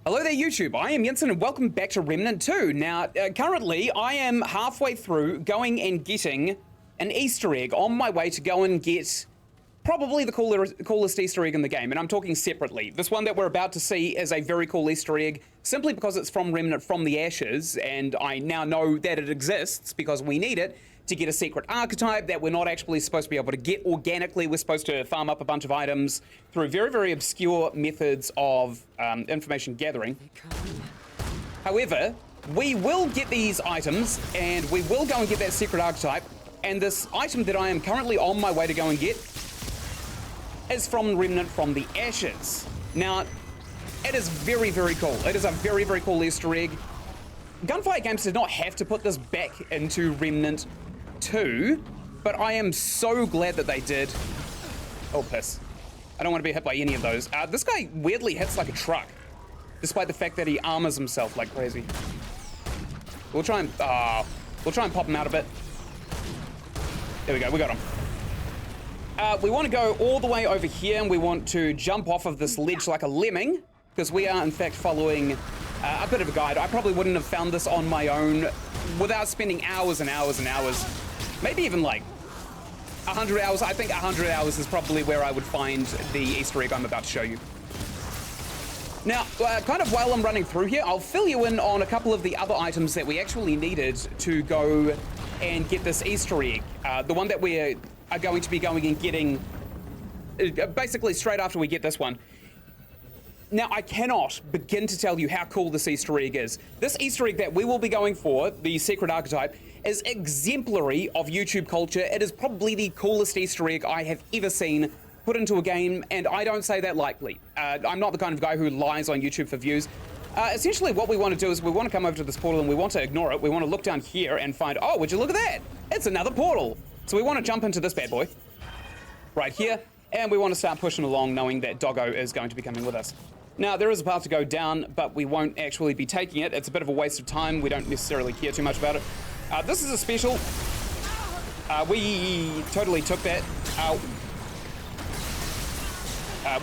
Hello there YouTube, I am Ynsin and welcome back to Remnant 2. Now, currently I am halfway through going and getting an Easter egg on my way to go and get probably the coolest Easter egg in the game, and I'm talking separately. This one that we're about to see is a very cool Easter egg, simply because it's from Remnant from the Ashes, and I now know that it exists because we need it to get a secret archetype that we're not actually supposed to be able to get organically. We're supposed to farm up a bunch of items through very, very obscure methods of information gathering. However, we will get these items and we will go and get that secret archetype, and this item that I am currently on my way to go and get is from Remnant from the Ashes. Now, it is very, very cool. It is a very, very cool Easter egg. Gunfire Games did not have to put this back into Remnant 2, but I am so glad that they did. Oh, piss. I don't want to be hit by any of those. This guy weirdly hits like a truck, despite the fact that he armors himself like crazy. We'll try and pop him out a bit. There we go, we got him. We want to go all the way over here, and we want to jump off of this ledge like a lemming, because we are in fact following a bit of a guide. I probably wouldn't have found this on my own without spending hours and hours and hours. Maybe even like 100 hours. I think 100 hours is probably where I would find the Easter egg I'm about to show you. Now, kind of while I'm running through here, I'll fill you in on a couple of the other items that we actually needed to go and get this Easter egg. The one that we are going to be going and getting basically straight after we get this one. Now, I cannot begin to tell you how cool this Easter egg is. This Easter egg that we will be going for, the secret archetype, is exemplary of YouTube culture. It is probably the coolest Easter egg I have ever seen put into a game, and I don't say that lightly. I'm not the kind of guy who lies on YouTube for views. Essentially, what we want to do is we want to come over to this portal and we want to ignore it. We want to look down here and find, oh, would you look at that? It's another portal. So we want to jump into this bad boy right here, and we want to start pushing along knowing that Doggo is going to be coming with us. Now, there is a path to go down, but we won't actually be taking it. It's a bit of a waste of time. We don't necessarily care too much about it. This is a special. We totally took that. Ow.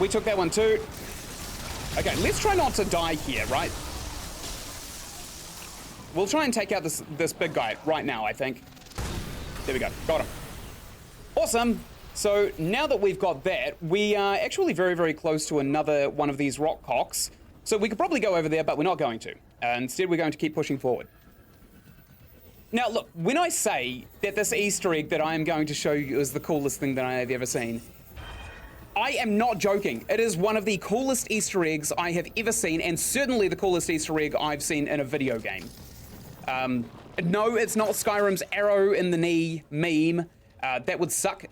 We took that one too. Okay, let's try not to die here, right? We'll try and take out this big guy right now, I think. There we go, got him. Awesome. So now that we've got that, we are actually very, very close to another one of these rock cocks. So we could probably go over there, but we're not going to. Instead, we're going to keep pushing forward. Now, look, when I say that this Easter egg that I am going to show you is the coolest thing that I have ever seen, I am not joking. It is one of the coolest Easter eggs I have ever seen, and certainly the coolest Easter egg I've seen in a video game. No, it's not Skyrim's arrow in the knee meme. That would suck.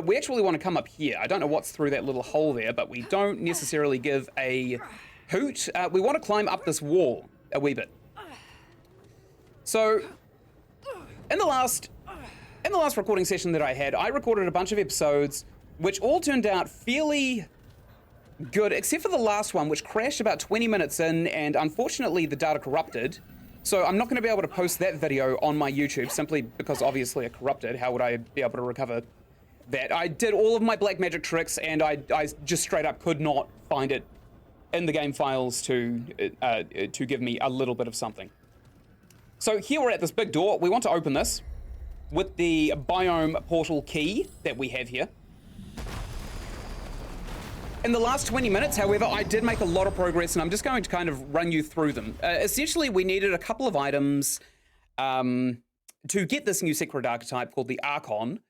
We actually want to come up here. I don't know what's through that little hole there, but we don't necessarily give a hoot. We want to climb up this wall a wee bit. So, in the last recording session that I had, I recorded a bunch of episodes which all turned out fairly good, except for the last one, which crashed about 20 minutes in, and unfortunately the data corrupted. So I'm not going to be able to post that video on my YouTube simply because obviously it corrupted. How would I be able to recover that? I did all of my black magic tricks, and I just straight up could not find it in the game files to give me a little bit of something. So here we're at this big door. We want to open this with the biome portal key that we have here. In the last 20 minutes, however, I did make a lot of progress, and I'm just going to kind of run you through them. Essentially, we needed a couple of items to get this new secret archetype called the Archon,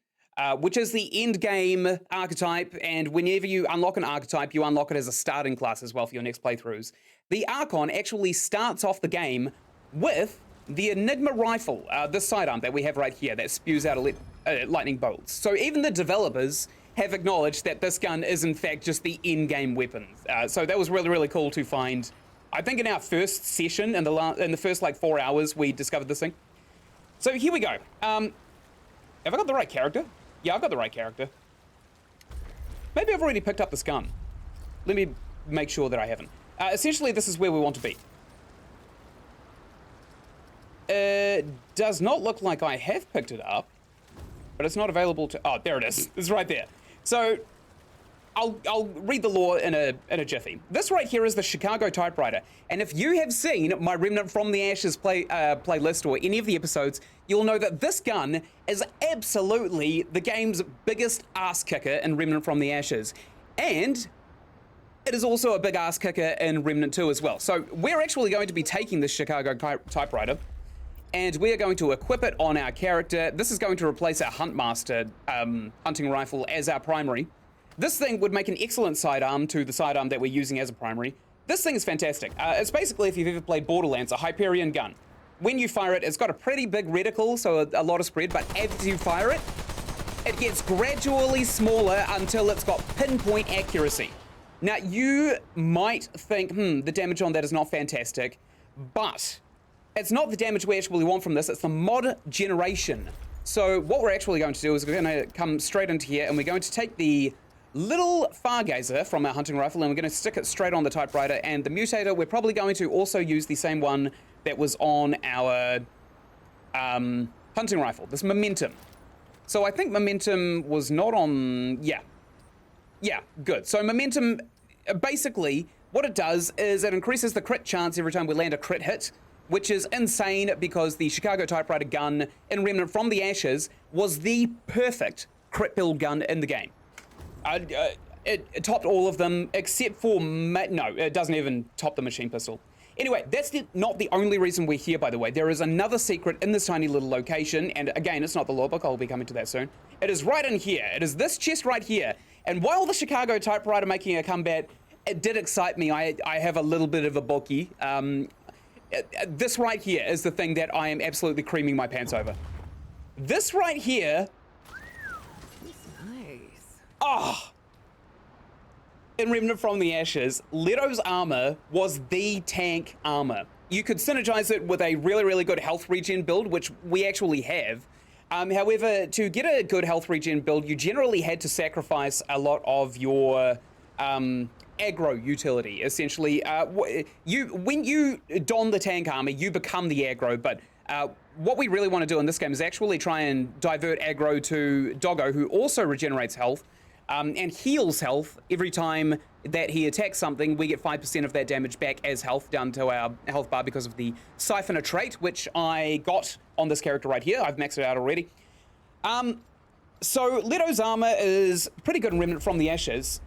which is the end game archetype, and whenever you unlock an archetype, you unlock it as a starting class as well for your next playthroughs. The Archon actually starts off the game with the Enigma rifle, this sidearm that we have right here that spews out lightning bolts. So even the developers have acknowledged that this gun is in fact just the in-game weapon. So that was really, really cool to find. I think in our first session, in the first like 4 hours, we discovered this thing. So here we go. Have I got the right character? Yeah, I've got the right character. Maybe I've already picked up this gun. Let me make sure that I haven't. Essentially, this is where we want to be. It does not look like I have picked it up, but it's not available to... Oh, there it is. It's right there. So I'll read the lore in a jiffy. This right here is the Chicago typewriter, and if you have seen my Remnant from the Ashes playlist or any of the episodes, you'll know that this gun is absolutely the game's biggest ass kicker in Remnant from the Ashes, and it is also a big ass kicker in Remnant 2 as well. So we're actually going to be taking this Chicago typewriter, and we are going to equip it on our character. This is going to replace our Huntmaster hunting rifle as our primary. This thing would make an excellent sidearm to the sidearm that we're using as a primary. This thing is fantastic. It's basically, if you've ever played Borderlands, a Hyperion gun. When you fire it, it's got a pretty big reticle, so a lot of spread, but as you fire it, it gets gradually smaller until it's got pinpoint accuracy. Now, you might think, the damage on that is not fantastic, but it's not the damage we actually want from this, it's the mod generation. So what we're actually going to do is we're going to come straight into here, and we're going to take the little fargazer from our hunting rifle, and we're going to stick it straight on the typewriter, and the mutator, we're probably going to also use the same one that was on our hunting rifle, this momentum. So I think momentum was not on, yeah, good. So momentum, basically, what it does is it increases the crit chance every time we land a crit hit, which is insane because the Chicago typewriter gun in Remnant from the Ashes was the perfect crit build gun in the game. It topped all of them except for, no, it doesn't even top the machine pistol. Anyway, that's not the only reason we're here, by the way. There is another secret in this tiny little location, and again, it's not the lore book, I'll be coming to that soon. It is right in here. It is this chest right here. And while the Chicago typewriter making a comeback, it did excite me. I have a little bit of a bulky. This right here is the thing that I am absolutely creaming my pants over. This right here. Oh! In Remnant from the Ashes, Leto's armor was the tank armor. You could synergize it with a really, really good health regen build, which we actually have. However, to get a good health regen build, you generally had to sacrifice a lot of your aggro utility. Essentially, when you don the tank armor, you become the aggro, but what we really want to do in this game is actually try and divert aggro to Doggo, who also regenerates health. And heals health every time that he attacks something. We get 5% of that damage back as health down to our health bar because of the Siphoner trait, which I got on this character right here. I've maxed it out already. So Leto's armor is pretty good in Remnant from the Ashes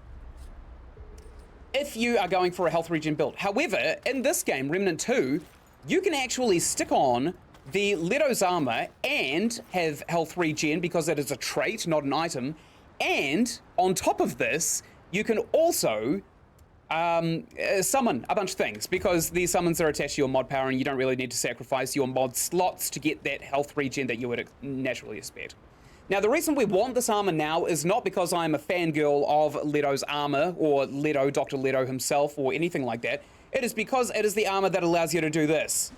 if you are going for a health regen build. However, in this game, Remnant 2, you can actually stick on the Leto's armor and have health regen because it is a trait, not an item. And on top of this, you can also summon a bunch of things because these summons are attached to your mod power and you don't really need to sacrifice your mod slots to get that health regen that you would naturally expect. Now, the reason we want this armor now is not because I'm a fangirl of Leto's armor or Leto, Dr. Leto himself or anything like that. It is because it is the armor that allows you to do this.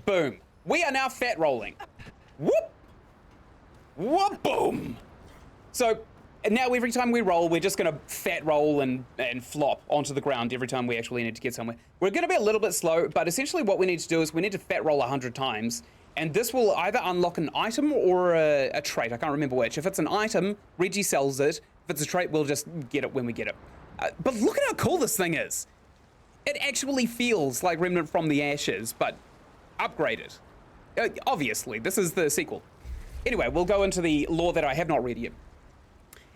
Boom. We are now fat rolling. Whoop. Whoop, boom. So now every time we roll, we're just going to fat roll and flop onto the ground every time we actually need to get somewhere. We're going to be a little bit slow, but essentially what we need to do is we need to fat roll 100 times, and this will either unlock an item or a trait. I can't remember which. If it's an item, Reggie sells it. If it's a trait, we'll just get it when we get it. But look at how cool this thing is. It actually feels like Remnant from the Ashes, but upgraded. Obviously, this is the sequel. Anyway, we'll go into the lore that I have not read yet.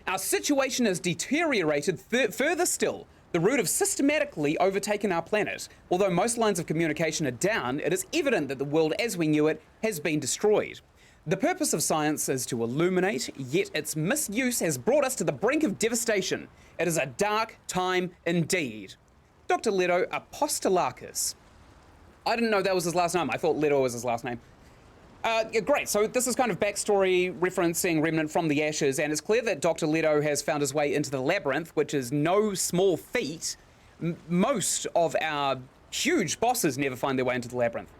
Our situation has deteriorated further still. The root have systematically overtaken our planet. Although most lines of communication are down, it is evident that the world as we knew it has been destroyed. The purpose of science is to illuminate, yet its misuse has brought us to the brink of devastation. It is a dark time indeed. Dr. Leto Apostolakis. I didn't know that was his last name. I thought Leto was his last name. Great, so this is kind of backstory referencing Remnant from the Ashes, and it's clear that Dr. Leto has found his way into the labyrinth, which is no small feat. Most of our huge bosses never find their way into the labyrinth.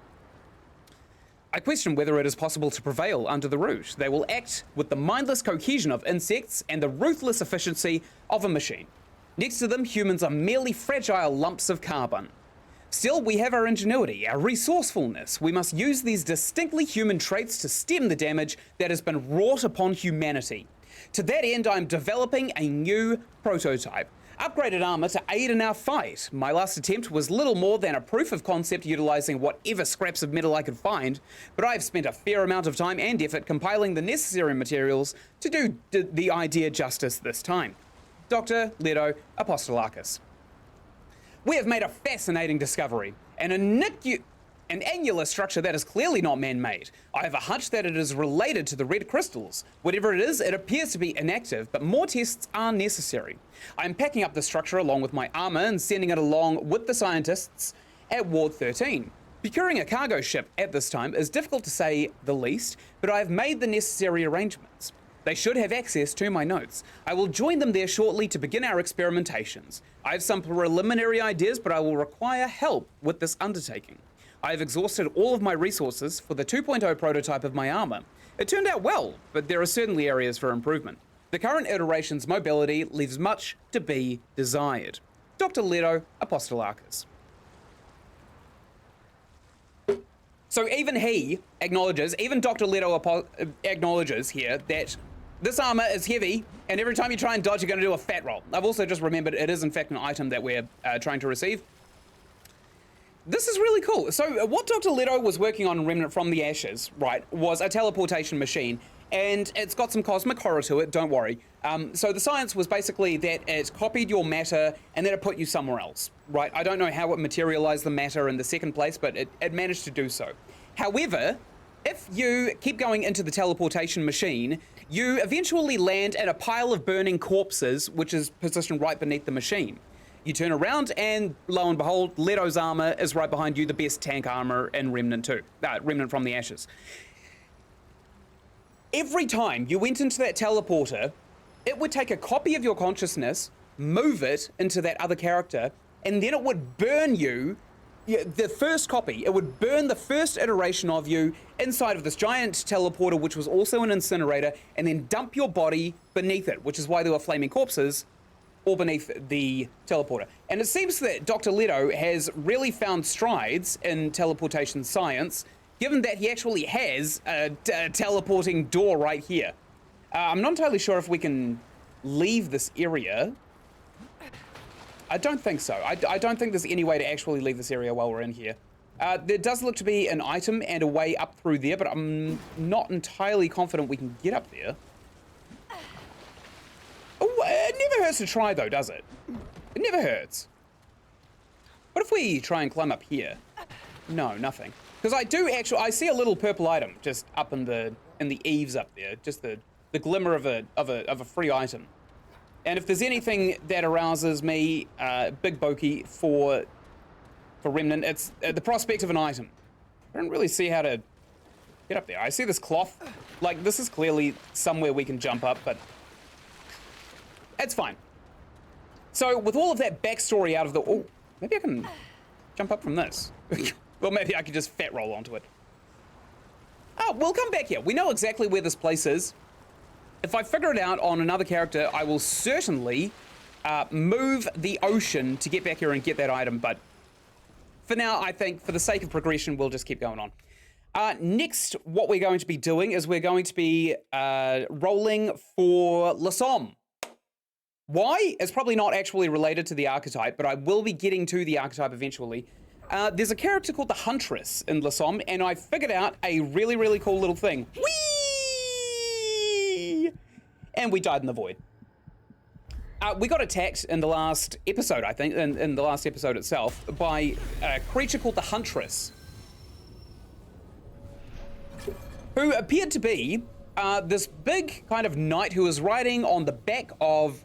I question whether it is possible to prevail under the root. They will act with the mindless cohesion of insects and the ruthless efficiency of a machine. Next to them, humans are merely fragile lumps of carbon. Still, we have our ingenuity, our resourcefulness. We must use these distinctly human traits to stem the damage that has been wrought upon humanity. To that end, I'm developing a new prototype. Upgraded armor to aid in our fight. My last attempt was little more than a proof of concept utilizing whatever scraps of metal I could find, but I've spent a fair amount of time and effort compiling the necessary materials to do the idea justice this time. Dr. Leto Apostolarchus. We have made a fascinating discovery, an angular structure that is clearly not man-made. I have a hunch that it is related to the red crystals. Whatever it is, it appears to be inactive, but more tests are necessary. I am packing up the structure along with my armor and sending it along with the scientists at Ward 13. Procuring a cargo ship at this time is difficult to say the least, but I have made the necessary arrangements. They should have access to my notes. I will join them there shortly to begin our experimentations. I have some preliminary ideas, but I will require help with this undertaking. I have exhausted all of my resources for the 2.0 prototype of my armor. It turned out well, but there are certainly areas for improvement. The current iteration's mobility leaves much to be desired. Dr. Leto Apostolarchus. So even he acknowledges, even Dr. Leto acknowledges here that this armor is heavy, and every time you try and dodge, you're going to do a fat roll. I've also just remembered it is in fact an item that we're trying to receive. This is really cool. So what Dr. Leto was working on in Remnant from the Ashes, right, was a teleportation machine, and it's got some cosmic horror to it, don't worry. So the science was basically that it copied your matter and then it put you somewhere else, right? I don't know how it materialized the matter in the second place, but it managed to do so. However, if you keep going into the teleportation machine, you eventually land at a pile of burning corpses, which is positioned right beneath the machine. You turn around and lo and behold, Leto's armor is right behind you, the best tank armor in Remnant 2, Remnant from the Ashes. Every time you went into that teleporter, it would take a copy of your consciousness, move it into that other character, and then it would burn you, the first copy, it would burn the first iteration of you inside of this giant teleporter, which was also an incinerator, and then dump your body beneath it, which is why there were flaming corpses all beneath the teleporter. And it seems that Dr. Leto has really found strides in teleportation science, given that he actually has a teleporting door right here. I'm not entirely sure if we can leave this area. I don't think so. I don't think there's any way to actually leave this area while we're in here. There does look to be an item and a way up through there, but I'm not entirely confident we can get up there. Oh, it never hurts to try though, does it? It never hurts. What if we try and climb up here? No, nothing. Because I see a little purple item just up in the eaves up there, just the glimmer of a free item. And if there's anything that arouses me, big bokeh for Remnant, it's the prospect of an item. I don't really see how to get up there. I see this cloth, like this is clearly somewhere we can jump up, but it's fine. So with all of that backstory out of the, oh, maybe I can jump up from this. Well, maybe I could just fat roll onto it. Oh, we'll come back here. We know exactly where this place is. If I figure it out on another character, I will certainly move the ocean to get back here and get that item. But for now, I think for the sake of progression, we'll just keep going on. Next, what we're going to be doing is we're going to be rolling for L'Somme. Why? It's probably not actually related to the archetype, but I will be getting to the archetype eventually. There's a character called the Huntress in L'Somme, and I figured out a really, really cool little thing. Whee! And we died in the void. We got attacked in the last episode, I think, in the last episode itself, by a creature called the Huntress, who appeared to be this big kind of knight who was riding on the back of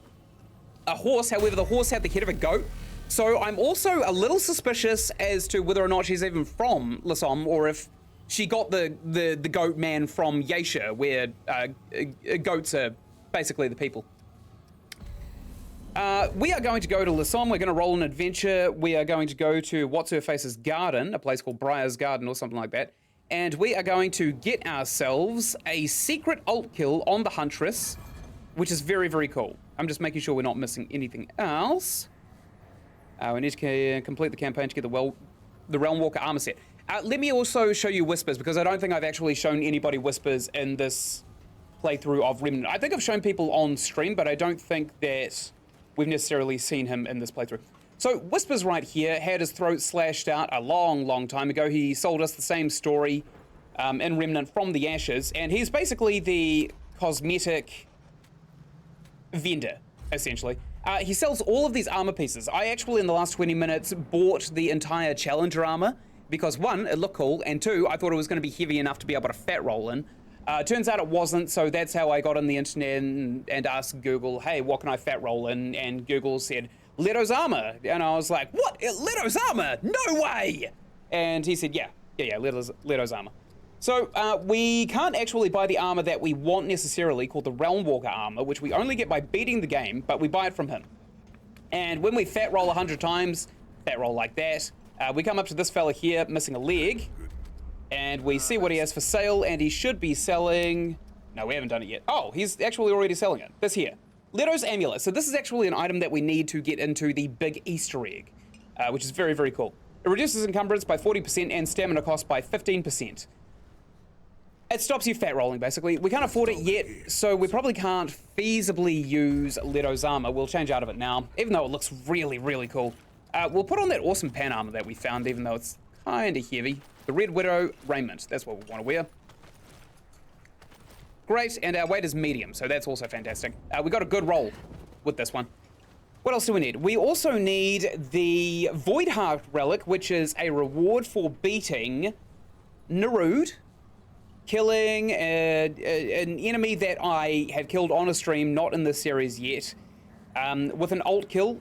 a horse. However, the horse had the head of a goat. So I'm also a little suspicious as to whether or not she's even from L'Somme, or if she got the goat man from Yeisha, where goats are basically the people. We are going to go to L'Somme. We're going to roll an adventure. We are going to go to What's-Her-Face's garden, a place called Briar's Garden or something like that. And we are going to get ourselves a secret ult kill on the Huntress, which is very, very cool. I'm just making sure we're not missing anything else. We need to complete the campaign to get the Realm Walker armor set. Let me also show you Whispers, because I don't think I've actually shown anybody Whispers in this playthrough of Remnant. I think I've shown people on stream, but I don't think that we've necessarily seen him in this playthrough. So Whisper's right here, had his throat slashed out a long, long time ago. He sold us the same story in Remnant from the ashes, and he's basically the cosmetic vendor, essentially. He sells all of these armor pieces. I actually, in the last 20 minutes, bought the entire Challenger armor because, one, it looked cool, and two, I thought it was going to be heavy enough to be able to fat roll in. Turns out it wasn't, so that's how I got on the internet and asked Google, hey, what can I fat roll in? And Google said, Leto's armor. And I was like, what? Leto's armor? No way! And he said, yeah, Leto's armor. So we can't actually buy the armor that we want necessarily, called the Realm Walker armor, which we only get by beating the game, but we buy it from him. And when we fat roll 100 times, fat roll like that, we come up to this fella here, missing a leg, and we see what he has for sale, and he should be selling... No, we haven't done it yet. Oh, he's actually already selling it. This here. Leto's amulet. So this is actually an item that we need to get into the big Easter egg, which is very, very cool. It reduces encumbrance by 40% and stamina cost by 15%. It stops you fat rolling, basically. We can't afford it yet, so we probably can't feasibly use Leto's armor. We'll change out of it now, even though it looks really, really cool. We'll put on that awesome pan armor that we found, even though it's kind of heavy. The Red Widow raiment, that's what we want to wear. Great, and our weight is medium, so that's also fantastic. We got a good roll with this one. What else do we need? We also need the Void Heart Relic, which is a reward for beating Nerud, killing an enemy that I had killed on a stream, not in this series yet, with an ult kill.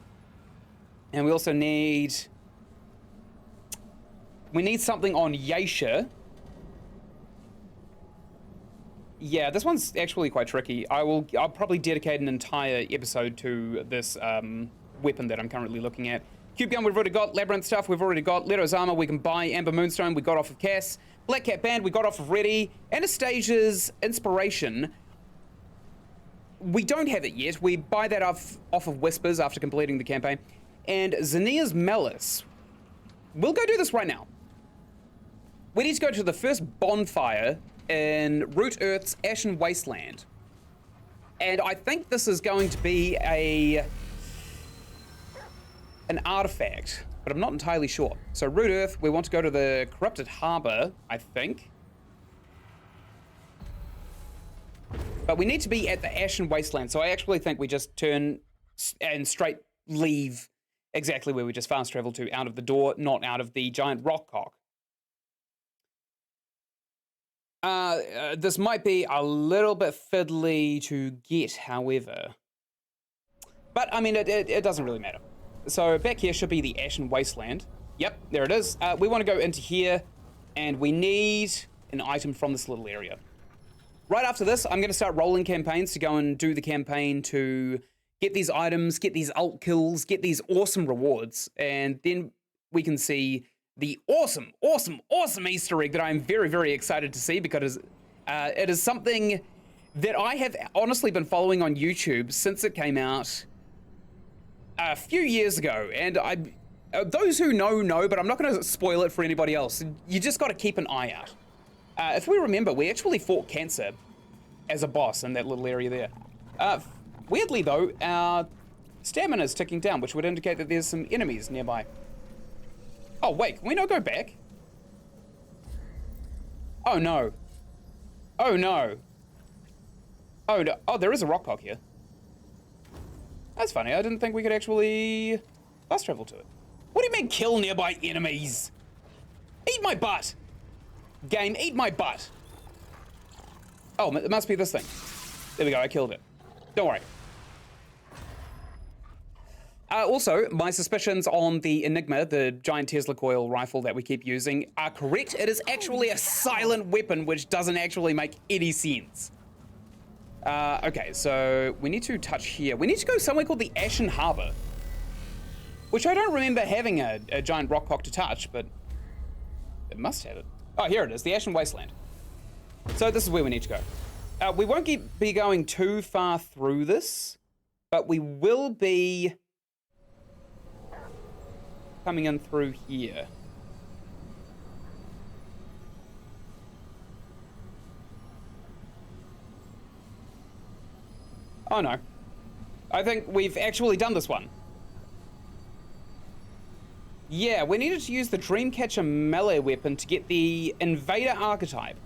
And we also need... We need something on Yaesha. Yeah, this one's actually quite tricky. I'll probably dedicate an entire episode to this weapon that I'm currently looking at. Cube gun we've already got, Labyrinth stuff we've already got, Leto's armor we can buy, Amber Moonstone we got off of Cass, Black Cat Band we got off of Reddy, Anastasia's Inspiration. We don't have it yet. We buy that off of Whispers after completing the campaign. And Xenia's Malice. We'll go do this right now. We need to go to the first bonfire in Root Earth's Ashen Wasteland. And I think this is going to be an artifact, but I'm not entirely sure. So Root Earth, we want to go to the Corrupted Harbor, I think. But we need to be at the Ashen Wasteland, so I actually think we just turn and straight leave exactly where we just fast traveled to, out of the door, not out of the giant rock cock. This might be a little bit fiddly to get, however. But, I mean, it doesn't really matter. So back here should be the Ashen Wasteland. Yep, there it is. We want to go into here, and we need an item from this little area. Right after this, I'm going to start rolling campaigns to go and do the campaign to get these items, get these ult kills, get these awesome rewards, and then we can see the awesome, awesome, awesome Easter egg that I'm very, very excited to see, because it is something that I have honestly been following on YouTube since it came out a few years ago, and those who know, but I'm not going to spoil it for anybody else. You just got to keep an eye out. If we remember, we actually fought Cancer as a boss in that little area there. Weirdly though, our stamina is ticking down, which would indicate that there's some enemies nearby. Oh wait, can we not go back? Oh no. Oh no. Oh no. Oh, there is a rock cock here. That's funny, I didn't think we could actually fast travel to it. What do you mean kill nearby enemies? Eat my butt! Game, eat my butt! Oh, it must be this thing. There we go, I killed it. Don't worry. Also, my suspicions on the Enigma, the giant Tesla coil rifle that we keep using, are correct. It is actually a silent weapon, which doesn't actually make any sense. Okay, so we need to touch here. We need to go somewhere called the Ashen Harbor, which I don't remember having a giant rock cock to touch, but it must have it. Oh, here it is, the Ashen Wasteland. So this is where we need to go. We won't be going too far through this, but we will be coming in through here. Oh no. I think we've actually done this one. Yeah, we needed to use the Dreamcatcher melee weapon to get the Invader archetype.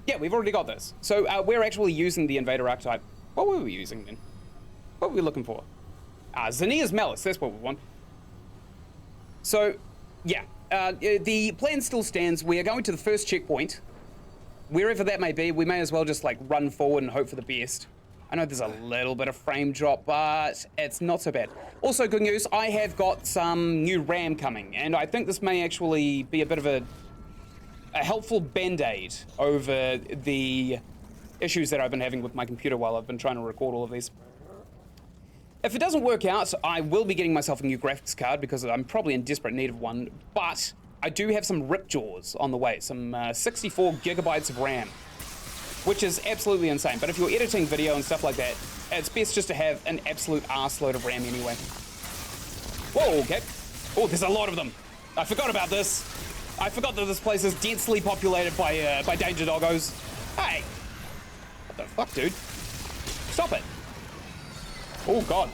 Yeah, we've already got this. So we're actually using the Invader archetype. What were we using then? What were we looking for? Zinnia's Malice, that's what we want. So, yeah, the plan still stands. We are going to the first checkpoint. Wherever that may be, we may as well just like run forward and hope for the best. I know there's a little bit of frame drop, but it's not so bad. Also, good news, I have got some new RAM coming, and I think this may actually be a bit of a helpful band-aid over the issues that I've been having with my computer while I've been trying to record all of these. If it doesn't work out, I will be getting myself a new graphics card because I'm probably in desperate need of one, but I do have some ripjaws on the way, some 64 gigabytes of RAM, which is absolutely insane. But if you're editing video and stuff like that, it's best just to have an absolute arseload of RAM anyway. Whoa, okay. Oh, there's a lot of them. I forgot about this. I forgot that this place is densely populated by danger doggos. Hey! What the fuck, dude? Stop it. Oh, God.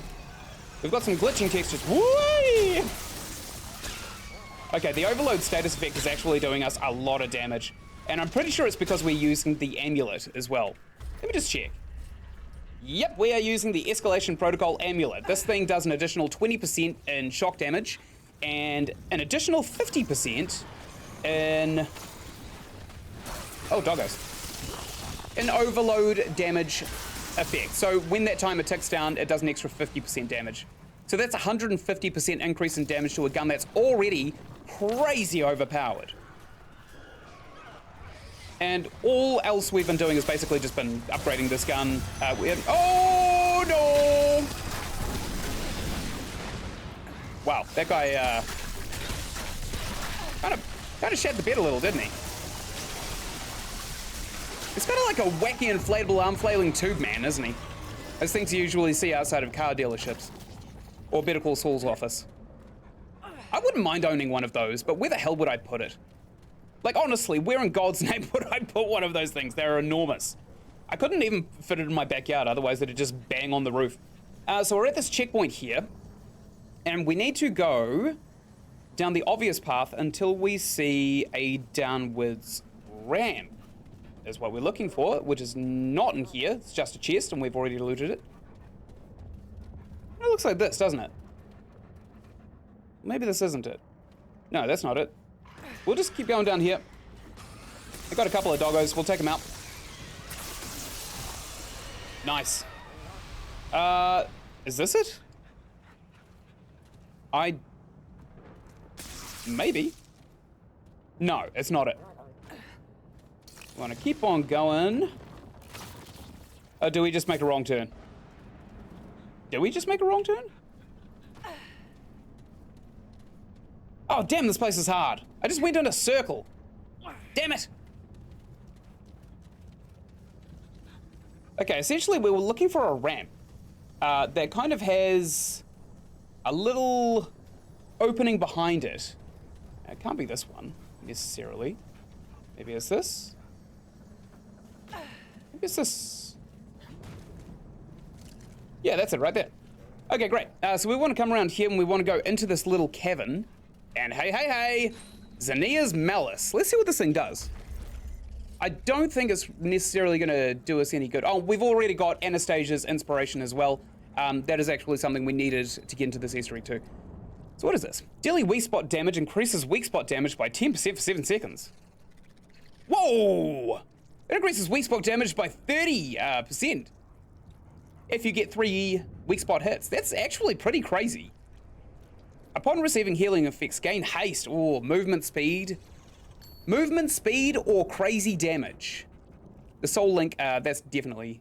We've got some glitching textures. Whee! Okay, the overload status effect is actually doing us a lot of damage. And I'm pretty sure it's because we're using the amulet as well. Let me just check. Yep, we are using the Escalation Protocol amulet. This thing does an additional 20% in shock damage and an additional 50% in... Oh, doggos. An overload damage effect. So when that timer ticks down, it does an extra 50% damage. So that's 150% increase in damage to a gun that's already crazy overpowered. And all else we've been doing has basically just been upgrading this gun. Oh no! Wow, that guy kind of shed the bed a little, didn't he? It's kind of like a wacky inflatable arm flailing tube man, isn't he? Those things you usually see outside of car dealerships or Better Call Saul's office. I wouldn't mind owning one of those, but where the hell would I put it? Like, honestly, where in God's name would I put one of those things? They're enormous. I couldn't even fit it in my backyard, otherwise it'd just bang on the roof. So we're at this checkpoint here, and we need to go down the obvious path until we see a downwards ramp. Is what we're looking for, which is not in here. It's just a chest, and we've already looted it. It looks like this, doesn't it? Maybe this isn't it. No, that's not it. We'll just keep going down here. I've got a couple of doggos. We'll take them out. Nice. Is this it? Maybe. No, it's not it. We want to keep on going. Or do we just make a wrong turn? Did we just make a wrong turn? Oh, damn, this place is hard. I just went in a circle. Damn it. Okay, essentially we were looking for a ramp that kind of has a little opening behind it. It can't be this one, necessarily. Maybe it's this? Maybe it's this. Yeah, that's it right there. Okay, great. So we want to come around here and we want to go into this little cavern. And hey, Zinnia's Malice. Let's see what this thing does. I don't think it's necessarily going to do us any good. Oh, we've already got Anastasia's Inspiration as well. That is actually something we needed to get into this Easter egg too. So what is this? Daily weak spot damage increases weak spot damage by 10% for 7 seconds. Whoa! It increases weak spot damage by 30%. If you get 3 weak spot hits. That's actually pretty crazy. Upon receiving healing effects, gain haste or movement speed. Movement speed or crazy damage. The soul link, that's definitely.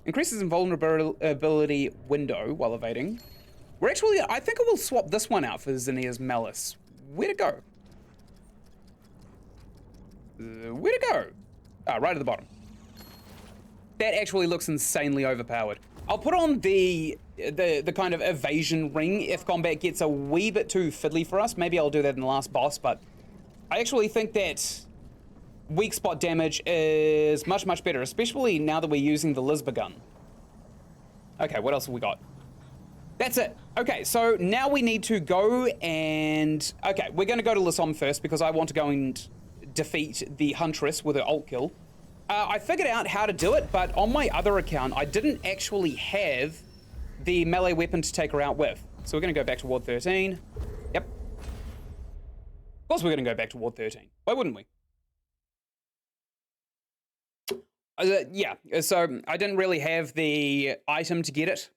Increases invulnerability window while evading. We're actually, I think I will swap this one out for Zinnia's Malice. Where to go? Where to go? Right at the bottom. That actually looks insanely overpowered. I'll put on the kind of evasion ring if combat gets a wee bit too fiddly for us. Maybe I'll do that in the last boss, but I actually think that weak spot damage is much, much better, especially now that we're using the Lisba gun. Okay, what else have we got? That's it. Okay, so now we need to go and... Okay, we're going to go to Leto first because I want to go and defeat the Huntress with her ult kill. I figured out how to do it, but on my other account, I didn't actually have the melee weapon to take her out with. So we're going to go back to Ward 13. Yep. Of course we're going to go back to Ward 13. Why wouldn't we? Yeah, so I didn't really have the item to get it.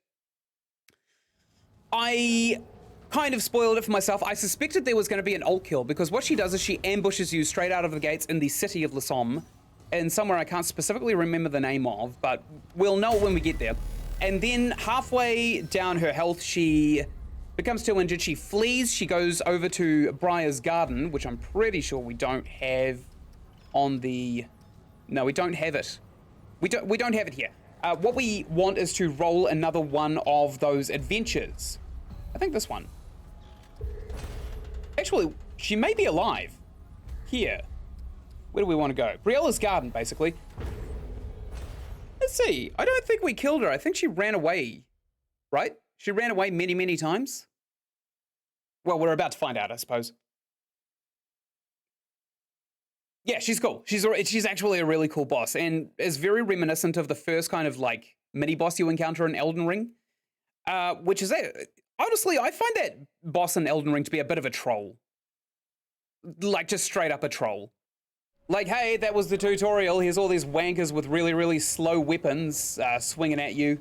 I kind of spoiled it for myself. I suspected there was going to be an ult kill because what she does is she ambushes you straight out of the gates in the city of Leto, and somewhere I can't specifically remember the name of, but we'll know when we get there. And then halfway down her health, she becomes too injured. She flees. She goes over to Briar's Garden, which I'm pretty sure we don't have on the... No, we don't have it. We don't have it here. What we want is to roll another one of those adventures. I think this one. Actually, she may be alive. Here. Where do we want to go? Briella's Garden, basically. Let's see. I don't think we killed her. I think she ran away. Right? She ran away many, many times. Well, we're about to find out, I suppose. Yeah, she's cool. She's actually a really cool boss and is very reminiscent of the first kind of like mini boss you encounter in Elden Ring, which is honestly, I find that boss in Elden Ring to be a bit of a troll, like just straight up a troll. Like, hey, that was the tutorial. Here's all these wankers with really, really slow weapons swinging at you.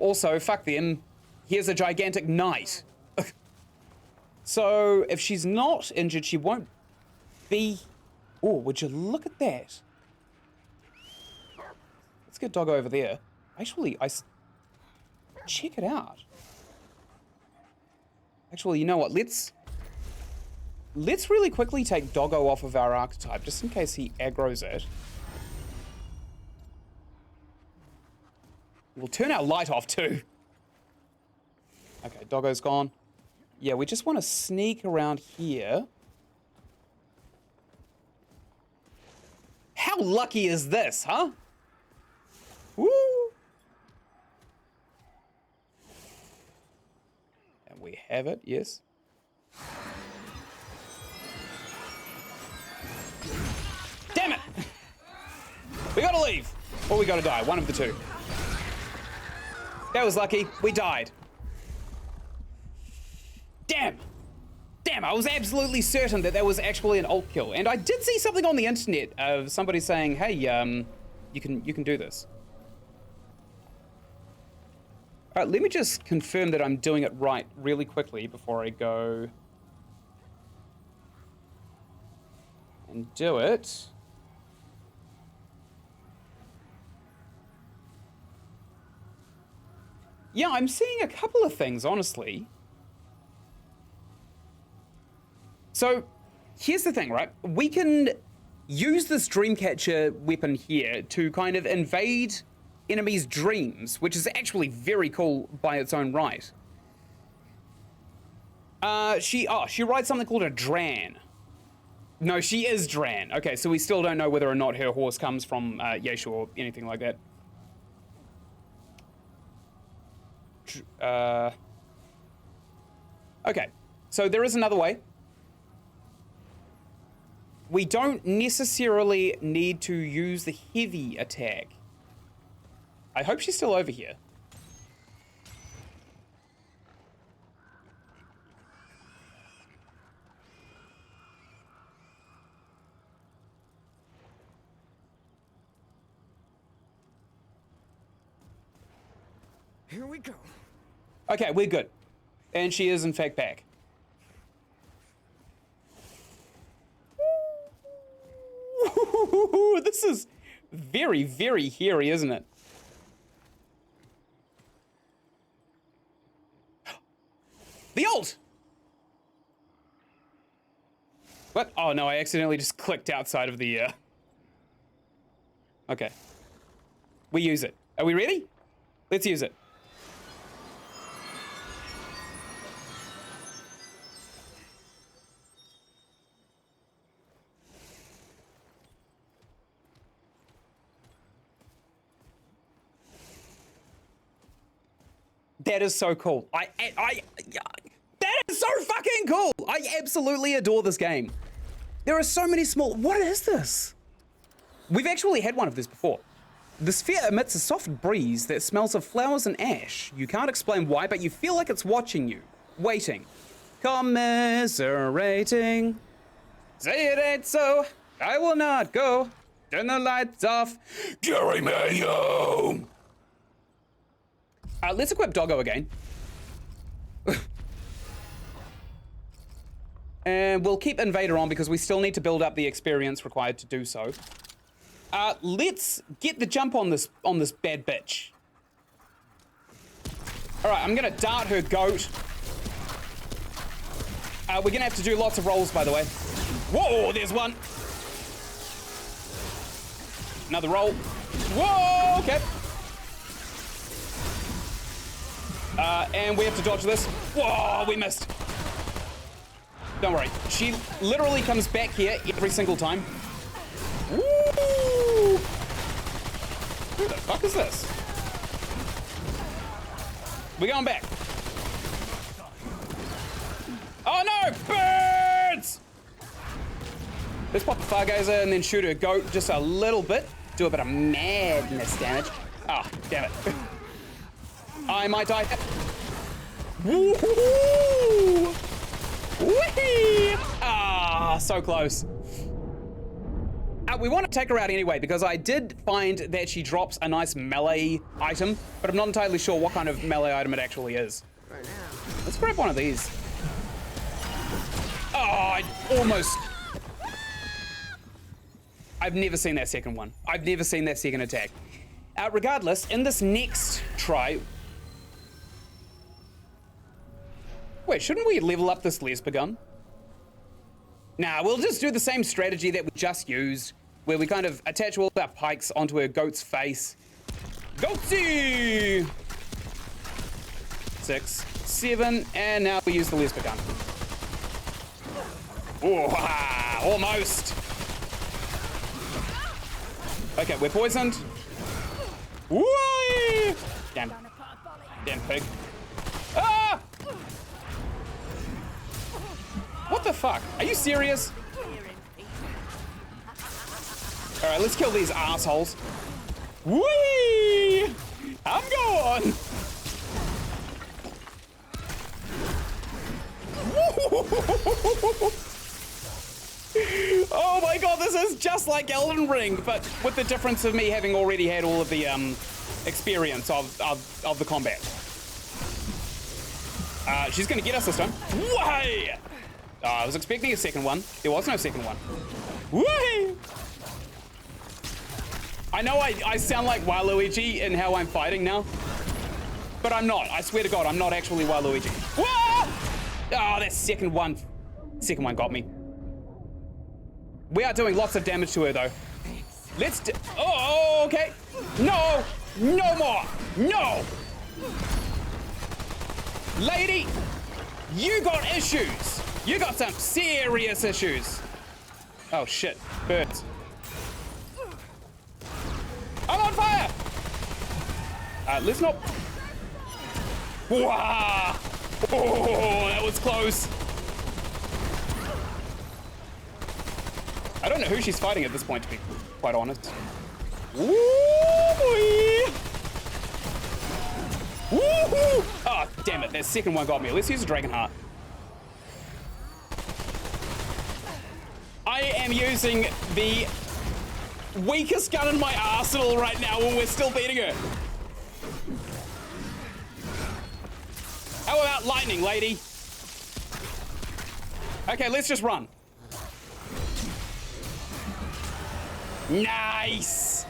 Also, fuck them. Here's a gigantic knight. So if she's not injured, she won't be... Oh, would you look at that? Let's get Doggo over there. Actually, check it out. Actually, you know what? Let's really quickly take Doggo off of our archetype, just in case he aggroes it. We'll turn our light off too. Okay, Doggo's gone. Yeah, we just want to sneak around here. How lucky is this, huh? Woo! And we have it, yes. Damn it! We gotta leave! Or we gotta die, one of the two. That was lucky, we died. Damn! Damn, I was absolutely certain that was actually an ult kill. And I did see something on the internet of somebody saying, hey, you can do this. All right, let me just confirm that I'm doing it right really quickly before I go and do it. Yeah, I'm seeing a couple of things, honestly. So, here's the thing, right? We can use this Dreamcatcher weapon here to kind of invade enemies' dreams, which is actually very cool by its own right. She rides something called a Dran. No, she is Dran. Okay, so we still don't know whether or not her horse comes from Yeshu or anything like that. Okay, so there is another way. We don't necessarily need to use the heavy attack. I hope she's still over here. Here we go. Okay, we're good. And she is in fact back. This is very, very hairy, isn't it? The ult! What? Oh no, I accidentally just clicked outside of the, Okay. We use it. Are we ready? Let's use it. That is so cool. That is so fucking cool. I absolutely adore this game. There are so many small, what is this? We've actually had one of this before. The sphere emits a soft breeze that smells of flowers and ash. You can't explain why, but you feel like it's watching you, waiting, commiserating. Say it ain't so, I will not go. Turn the lights off, carry me home. Let's equip Doggo again. And we'll keep Invader on because we still need to build up the experience required to do so. Let's get the jump on this bad bitch. All right, I'm gonna dart her goat. We're gonna have to do lots of rolls, by the way. Whoa, there's one. Another roll. Whoa, okay. And we have to dodge this. Whoa, we missed. Don't worry. She literally comes back here every single time. Woo! Who the fuck is this? We're going back. Oh no! Birds! Let's pop the Fargazer and then shoot her goat just a little bit. Do a bit of madness damage. Ah, damn it. I might die. Woohoo! Whee! Ah, so close. We want to take her out anyway because I did find that she drops a nice melee item, but I'm not entirely sure what kind of melee item it actually is. Right now. Let's grab one of these. Oh, I almost... I've never seen that second one. I've never seen that second attack. Regardless, in this next try... Wait, shouldn't we level up this Lesper gun? Nah, we'll just do the same strategy that we just used, where we kind of attach all of our pikes onto her goat's face. Goatsy! 6, 7, and now we use the Lesper gun. Oh, almost. Okay, we're poisoned. Whee! Damn pig. Ah! What the fuck? Are you serious? All right, let's kill these assholes. Whee! I'm going. Oh my god, this is just like Elden Ring, but with the difference of me having already had all of the experience of the combat. She's gonna get us this time. Way! I was expecting a second one. There was no second one. Way! I know I sound like Waluigi in how I'm fighting now, but I'm not. I swear to God, I'm not actually Waluigi. Whoa! Oh, that second one got me. We are doing lots of damage to her, though. Let's do... Oh, okay. No! No more! No! Lady, you got issues. You got some serious issues. Oh, shit. Birds. I'm on fire! Let's not... Wow! Oh, that was close. I don't know who she's fighting at this point, to be quite honest. Woo-wee! Woohoo! Oh, damn it. That second one got me. Let's use a Dragon Heart. I am using the weakest gun in my arsenal right now when we're still beating her. How about lightning, lady? Okay, let's just run. Nice!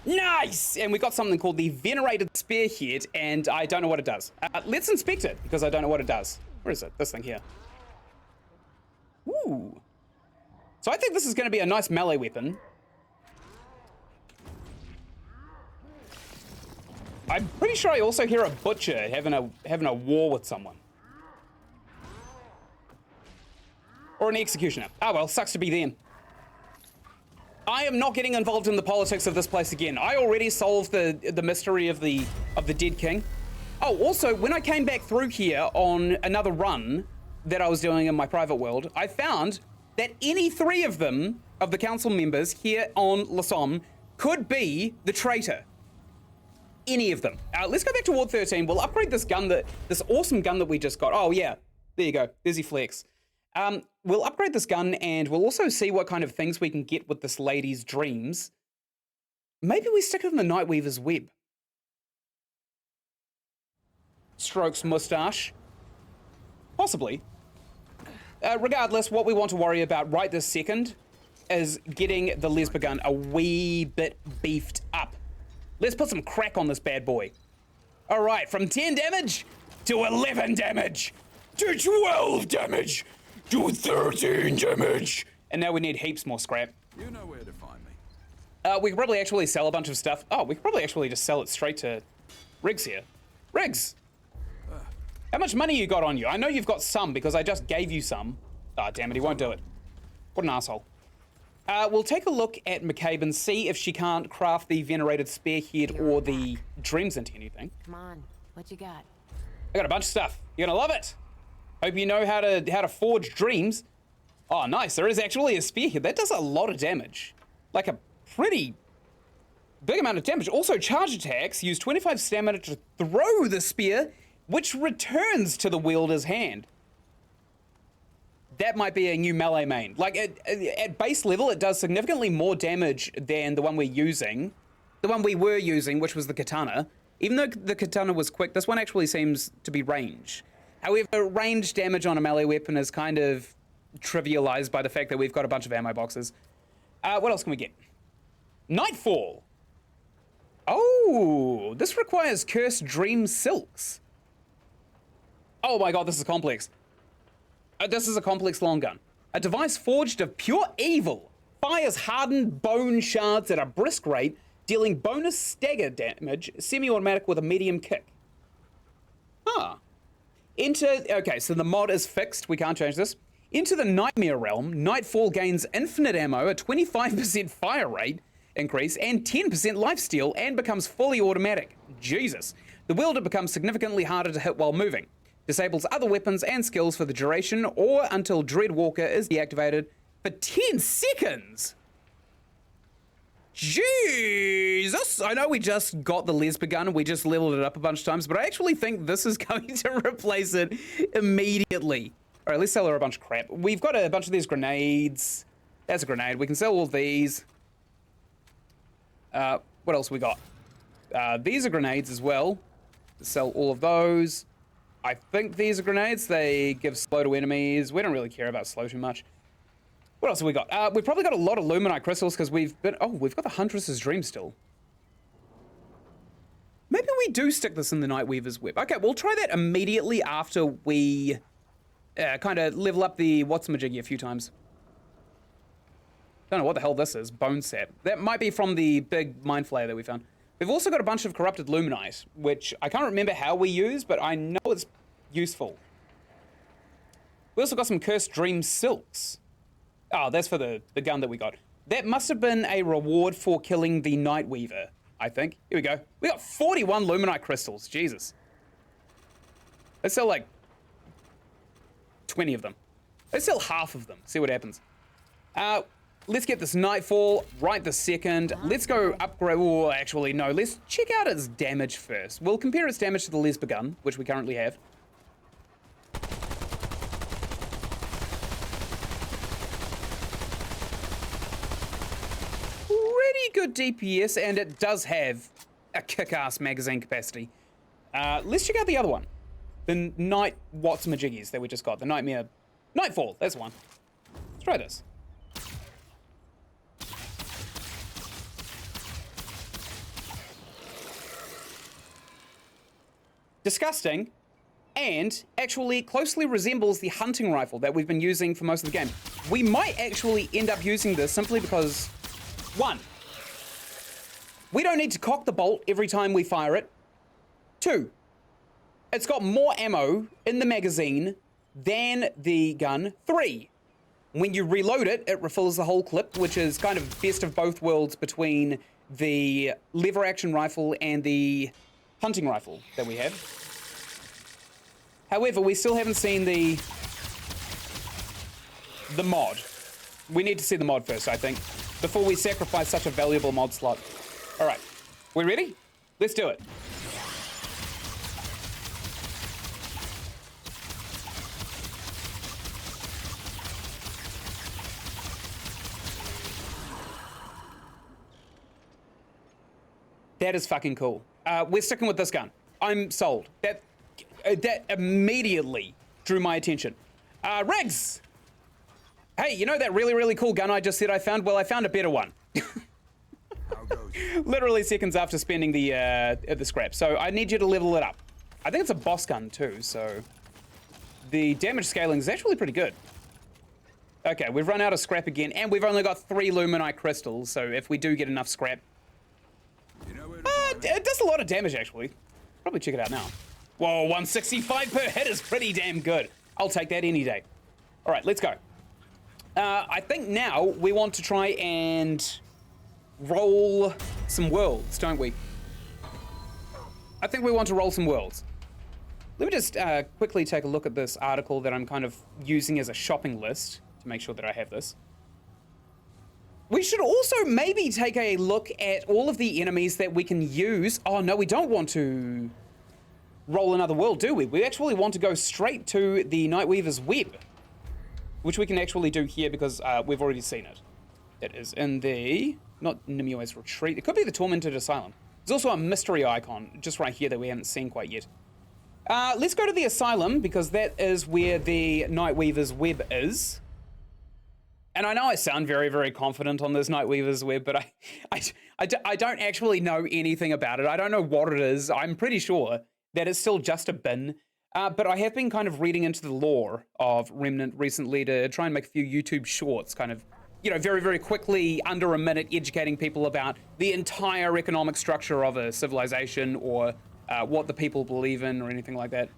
Nice! And we got something called the Venerated Spearhead, and I don't know what it does. Let's inspect it, because I don't know what it does. Where is it? This thing here. Ooh. So I think this is going to be a nice melee weapon. I'm pretty sure I also hear a butcher having a war with someone. Or an executioner. Oh well, sucks to be them. I am not getting involved in the politics of this place again. I already solved the mystery of the dead king. Oh, also, when I came back through here on another run that I was doing in my private world, I found that any 3 of them, of the council members here on La Somme, could be the traitor. Any of them. Let's go back to Ward 13. We'll upgrade this gun, this awesome gun that we just got. Oh yeah, there you go. There's your flex. We'll upgrade this gun and we'll also see what kind of things we can get with this lady's dreams. Maybe we stick it in the Nightweaver's web. Strokes mustache. Possibly. Regardless, what we want to worry about right this second is getting the Lesber gun a wee bit beefed up. Let's put some crack on this bad boy. All right, from 10 damage to 11 damage to 12 damage to 13 damage. And now we need heaps more scrap. You know where to find me. We could probably actually sell a bunch of stuff. Oh, we could probably actually just sell it straight to Riggs here. Riggs! How much money you got on you? I know you've got some because I just gave you some. Ah, damn it, he won't do it. What an asshole. We'll take a look at McCabe and see if she can't craft the venerated spearhead or the dreams into anything. Come on, what you got? I got a bunch of stuff. You're gonna love it. Hope you know how to forge dreams. Oh, nice. There is actually a spearhead. That does a lot of damage. Like a pretty big amount of damage. Also, charge attacks use 25 stamina to throw the spear, which returns to the wielder's hand. That might be a new melee main. Like, at base level, it does significantly more damage than the one we're using. The one we were using, which was the katana. Even though the katana was quick, this one actually seems to be range. However, range damage on a melee weapon is kind of trivialized by the fact that we've got a bunch of ammo boxes. What else can we get? Nightfall. Oh, this requires Cursed Dream Silks. Oh my god, this is complex. This is a complex long gun. A device forged of pure evil. Fires hardened bone shards at a brisk rate, dealing bonus stagger damage, semi-automatic with a medium kick. Ah. Okay, so the mod is fixed. We can't change this. Into the Nightmare Realm, Nightfall gains infinite ammo, a 25% fire rate increase, and 10% lifesteal, and becomes fully automatic. Jesus. The wielder becomes significantly harder to hit while moving. Disables other weapons and skills for the duration or until Dreadwalker is deactivated for 10 seconds. Jesus! I know we just got the Lesber gun and we just leveled it up a bunch of times, but I actually think this is going to replace it immediately. All right, let's sell her a bunch of crap. We've got a bunch of these grenades. That's a grenade. We can sell all of these. What else we got? These are grenades as well. Sell all of those. I think these are grenades. They give slow to enemies. We don't really care about slow too much. What else have we got? We've probably got a lot of Luminite crystals because we've got the Huntress's dream still. Maybe we do stick this in the Nightweaver's web. Okay, we'll try that immediately after we kind of level up the what's-majiggy a few times. Don't know what the hell this is. Bone sap. That might be from the big mind flayer that we found. We've also got a bunch of corrupted Luminite, which I can't remember how we use, but I know it's useful. We also got some Cursed Dream Silks. Oh, that's for the gun that we got. That must have been a reward for killing the Nightweaver, I think. Here we go. We got 41 Luminite crystals. Jesus. Let's sell like 20 of them. Let's sell half of them. See what happens. Let's get this Nightfall right this second. Let's go upgrade. Oh, actually, no. Let's check out its damage first. We'll compare its damage to the Lesber gun, which we currently have. Pretty good DPS, and it does have a kick-ass magazine capacity. Let's check out the other one. The Night What's-majiggies that we just got. The Nightfall, that's one. Let's try this. Disgusting, and actually closely resembles the hunting rifle that we've been using for most of the game. We might actually end up using this simply because, one, we don't need to cock the bolt every time we fire it. Two, it's got more ammo in the magazine than the gun. Three, when you reload it, it refills the whole clip, which is kind of best of both worlds between the lever action rifle and the hunting rifle that we have. However, we still haven't seen the mod. We need to see the mod first, I think, before we sacrifice such a valuable mod slot. All right, we ready? Let's do it. That is fucking cool. We're sticking with this gun. I'm sold. That immediately drew my attention. Riggs! Hey, you know that really, really cool gun I just said I found? Well, I found a better one. Literally seconds after spending the scrap. So I need you to level it up. I think it's a boss gun too, so the damage scaling is actually pretty good. Okay, we've run out of scrap again, and we've only got 3 Luminite crystals, so if we do get enough scrap, it does a lot of damage, actually. Probably check it out now. Whoa, 165 per hit is pretty damn good. I'll take that any day. All right, let's go. I think now we want to try and roll some worlds, don't we? I think we want to roll some worlds. Let me just quickly take a look at this article that I'm kind of using as a shopping list to make sure that I have this. We should also maybe take a look at all of the enemies that we can use. Oh, no, we don't want to roll another world, do we? We actually want to go straight to the Nightweaver's Web, which we can actually do here because we've already seen it. It is in the, not Nimue's Retreat. It could be the Tormented Asylum. There's also a mystery icon just right here that we haven't seen quite yet. Let's go to the Asylum because that is where the Nightweaver's Web is. And I know I sound very, very confident on this Nightweaver's Web, but I don't actually know anything about it. I don't know what it is. I'm pretty sure that it's still just a bin. But I have been kind of reading into the lore of Remnant recently to try and make a few YouTube shorts, kind of, you know, very, very quickly, under a minute, educating people about the entire economic structure of a civilization or what the people believe in or anything like that.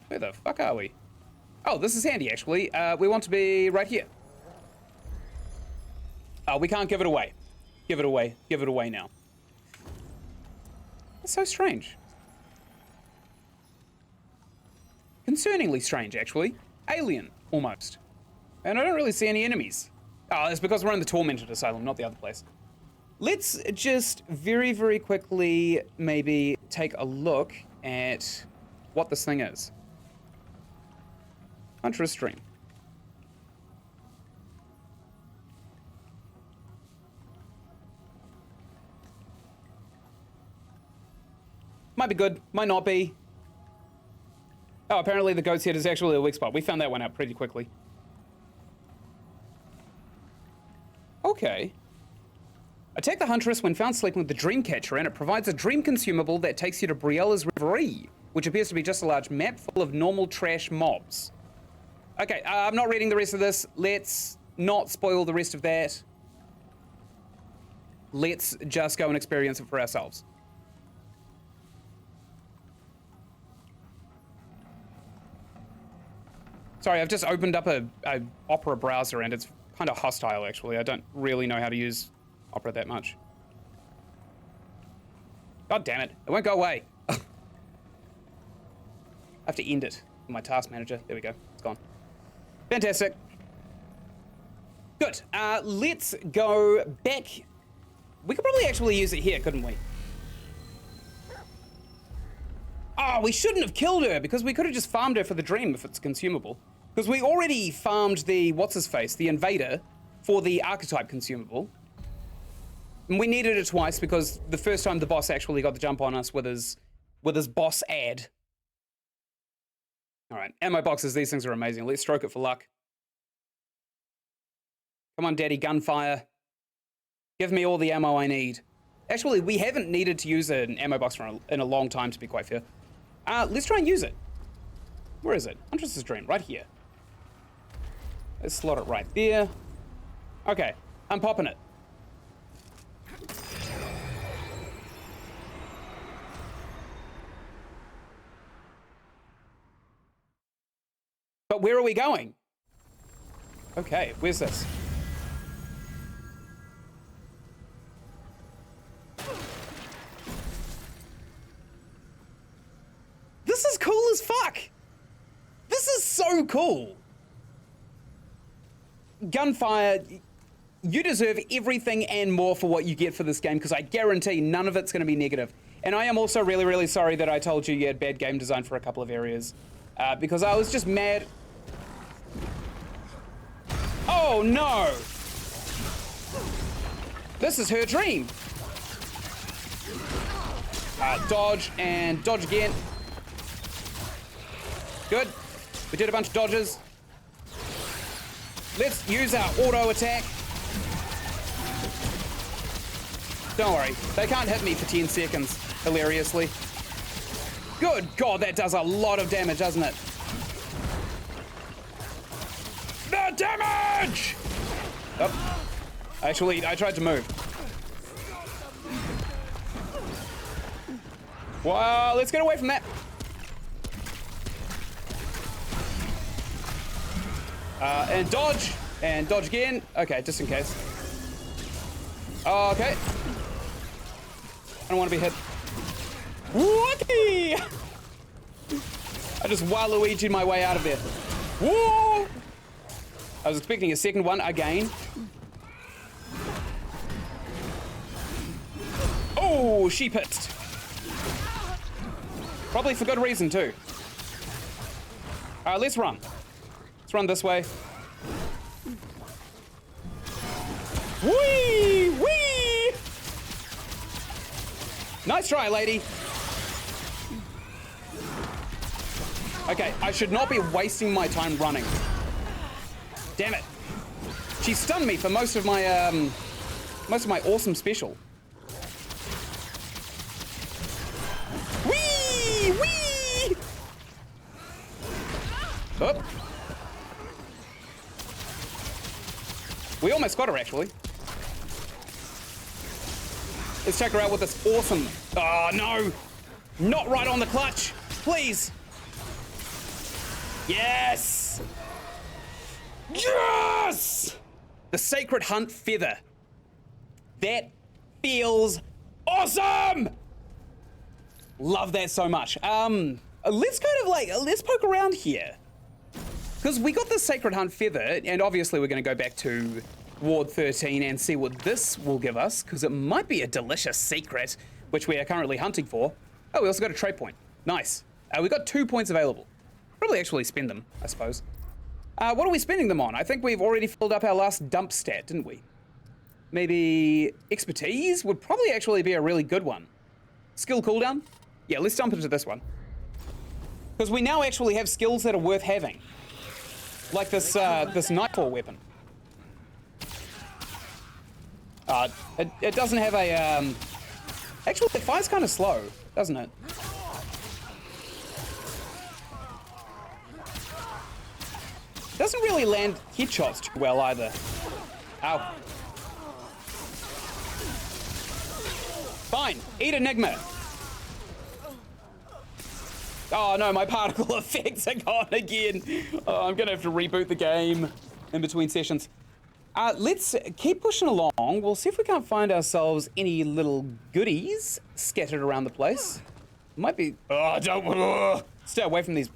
Where the fuck are we? Oh, this is handy, actually. We want to be right here. We can't give it away. Give it away. Give it away now. That's so strange. Concerningly strange, actually. Alien, almost. And I don't really see any enemies. Oh, it's because we're in the Tormented Asylum, not the other place. Let's just very, very quickly maybe take a look at what this thing is. Huntress stream. Might be good, might not be. Oh, apparently the goat's head is actually a weak spot. We found that one out pretty quickly. Okay. Attack the Huntress when found sleeping with the Dreamcatcher, and it provides a dream consumable that takes you to Briella's Reverie, which appears to be just a large map full of normal trash mobs. Okay, I'm not reading the rest of this. Let's not spoil the rest of that. Let's just go and experience it for ourselves. Sorry, I've just opened up a Opera browser and it's kind of hostile, actually. I don't really know how to use Opera that much. God damn it. It won't go away. I have to end it in my task manager. There we go. It's gone. Fantastic. Good. Let's go back. We could probably actually use it here, couldn't we? Oh, we shouldn't have killed her because we could have just farmed her for the dream if it's consumable. Because we already farmed the, what's-his-face, the invader, for the archetype consumable. And we needed it twice because the first time the boss actually got the jump on us with his boss ad. All right, ammo boxes, these things are amazing. Let's stroke it for luck. Come on, daddy, gunfire. Give me all the ammo I need. Actually, we haven't needed to use an ammo box in a long time, to be quite fair. Let's try and use it. Where is it? Huntress's Dream, right here. Let's slot it right there. Okay, I'm popping it. But where are we going? Okay, where's this? This is cool as fuck. cool. Gunfire, you deserve everything and more for what you get for this game, because I guarantee none of it's going to be negative. And I am also really, really sorry that I told you you had bad game design for a couple of areas, because I was just mad. Oh no! This is her dream. Dodge and dodge again. Good. We did a bunch of dodges. Let's use our auto attack. Don't worry, they can't hit me for 10 seconds, hilariously. Good God, that does a lot of damage, doesn't it? The damage! Oh. Actually, I tried to move. Wow, let's get away from that. And dodge again. Okay, just in case. Okay. I don't want to be hit. Whoopee! I just Waluigi'd my way out of there. Whoa! I was expecting a second one again. Oh, she pissed. Probably for good reason too. Alright, let's run. Let's run this way. Whee! Whee! Nice try, lady. Okay, I should not be wasting my time running. Damn it. She stunned me for most of my awesome special. Whee! Whee! Oh. We almost got her, actually. Let's check her out with this awesome... Oh, no! Not right on the clutch! Please! Yes! Yes! The Sacred Hunt Feather. That feels awesome! Love that so much. Let's kind of like, let's poke around here. Because we got the Sacred Hunt Feather, and obviously we're going to go back to Ward 13 and see what this will give us, because it might be a delicious secret, which we are currently hunting for. Oh, we also got a trade point. Nice. We got 2 points available. Probably actually spend them, I suppose. What are we spending them on? I think we've already filled up our last dump stat, didn't we? Maybe expertise would probably actually be a really good one. Skill cooldown? Yeah, let's dump into this one. Because we now actually have skills that are worth having. Like this, this Nightfall weapon. It doesn't have a, actually, it fires kind of slow, doesn't it? Doesn't really land headshots too well either. Ow. Fine, eat Enigma. Oh no, my particle effects are gone again. Oh, I'm gonna have to reboot the game in between sessions. Let's keep pushing along. We'll see if we can't find ourselves any little goodies scattered around the place. Might be, oh, don't, stay away from these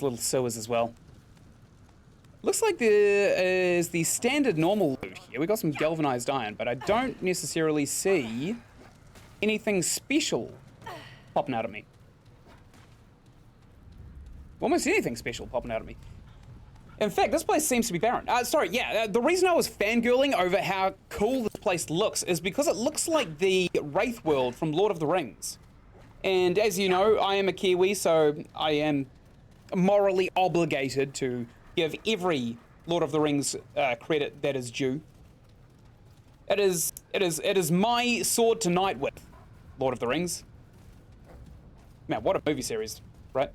little sewers as well. Looks like there is the standard normal loot here. We got some galvanized iron, but I don't necessarily see anything special popping out of me. Almost anything special popping out of me. In fact, this place seems to be barren. The reason I was fangirling over how cool this place looks is because it looks like the Wraith world from Lord of the Rings. And as you know, I am a Kiwi, so I am morally obligated to give every Lord of the Rings credit that is due. It is my sword to night with Lord of the Rings. Man, what a movie series, right?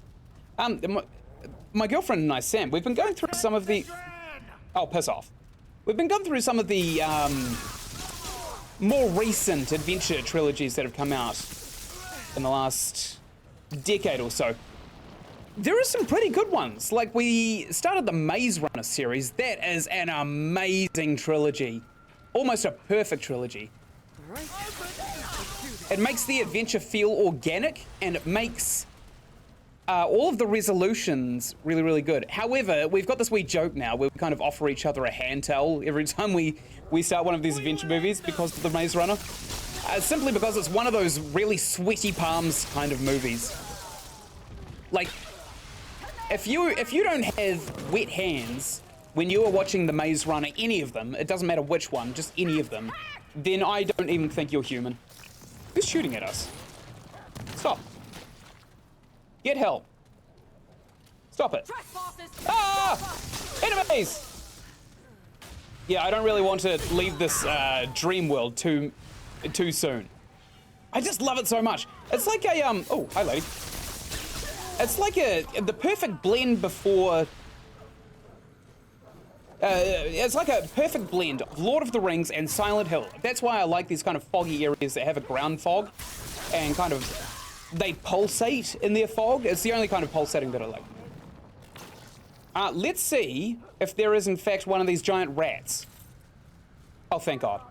My girlfriend and I, Sam, we've been going through some of the... Oh, piss off. We've been going through some of the more recent adventure trilogies that have come out in the last decade or so. There are some pretty good ones. Like, we started the Maze Runner series. That is an amazing trilogy. Almost a perfect trilogy. It makes the adventure feel organic, and it makes All of the resolutions really, really good. However, we've got this wee joke now where we kind of offer each other a hand towel every time we start one of these adventure movies because of the Maze Runner. Simply because it's one of those really sweaty palms kind of movies. Like, if you don't have wet hands when you are watching the Maze Runner, any of them, it doesn't matter which one, just any of them, then I don't even think you're human. Who's shooting at us? Stop. Get help. Stop it. Ah! Enemies! Yeah, I don't really want to leave this dream world too soon. I just love it so much. It's like a oh, hi lady. It's like the perfect blend before. It's like a perfect blend of Lord of the Rings and Silent Hill. That's why I like these kind of foggy areas that have a ground fog and kind of they pulsate in their fog. It's the only kind of pulsating that I like. Let's see if there is in fact one of these giant rats. Oh, thank God.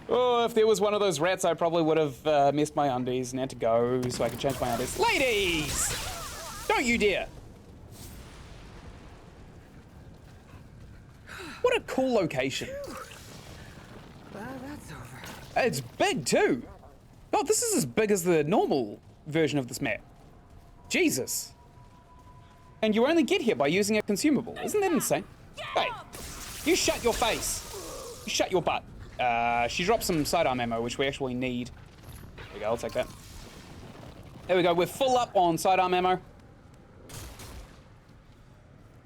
Oh, if there was one of those rats, I probably would have messed my undies and had to go so I could change my undies. Ladies! Don't you dare! What a cool location. That's over. It's big too. God, this is as big as the normal version of this map. Jesus. And you only get here by using a consumable. Isn't that insane? Hey, you shut your face. You shut your butt. She dropped some sidearm ammo, which we actually need. There we go, I'll take that. There we go, we're full up on sidearm ammo.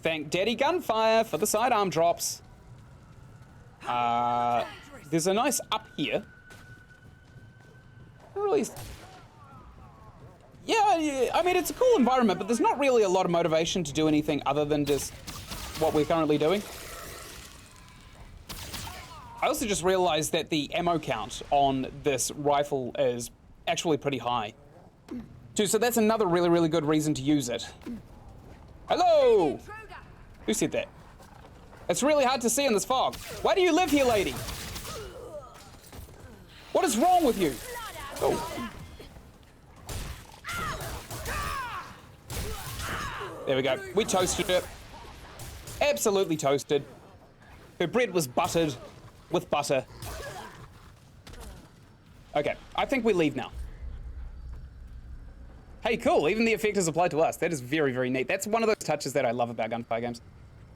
Thank Daddy Gunfire for the sidearm drops. There's a nice up here. Really... Yeah, I mean, it's a cool environment, but there's not really a lot of motivation to do anything other than just what we're currently doing. I also just realized that the ammo count on this rifle is actually pretty high. Too, so that's another really, really good reason to use it. Hello! Who said that? It's really hard to see in this fog. Why do you live here, lady? What is wrong with you? Oh. There we go. We toasted it. Absolutely toasted. Her bread was buttered with butter. Okay, I think we leave now. Hey, cool. Even the effect is applied to us. That is very, very neat. That's one of those touches that I love about Gunfire games.